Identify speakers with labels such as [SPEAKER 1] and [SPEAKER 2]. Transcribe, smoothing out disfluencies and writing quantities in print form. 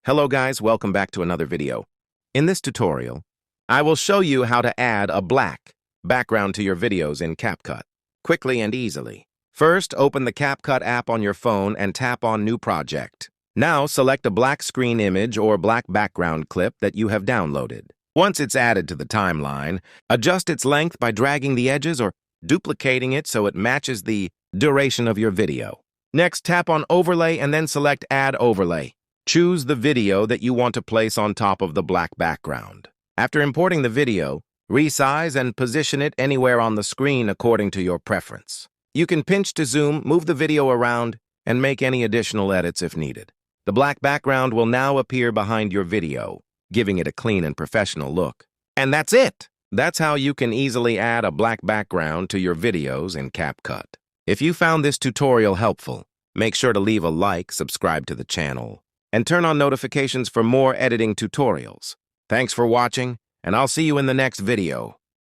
[SPEAKER 1] Hello guys, welcome back to another video. In this tutorial, I will show you how to add a black background to your videos in CapCut, quickly and easily. First, open the CapCut app on your phone and tap on New Project. Now, select a black screen image or black background clip that you have downloaded. Once it's added to the timeline, adjust its length by dragging the edges or duplicating it so it matches the duration of your video. Next, tap on Overlay and then select Add Overlay. Choose the video that you want to place on top of the black background. After importing the video, resize and position it anywhere on the screen according to your preference. You can pinch to zoom, move the video around, and make any additional edits if needed. The black background will now appear behind your video, giving it a clean and professional look. And that's it! That's how you can easily add a black background to your videos in CapCut. If you found this tutorial helpful, make sure to leave a like, subscribe to the channel, and turn on notifications for more editing tutorials. Thanks for watching, and I'll see you in the next video.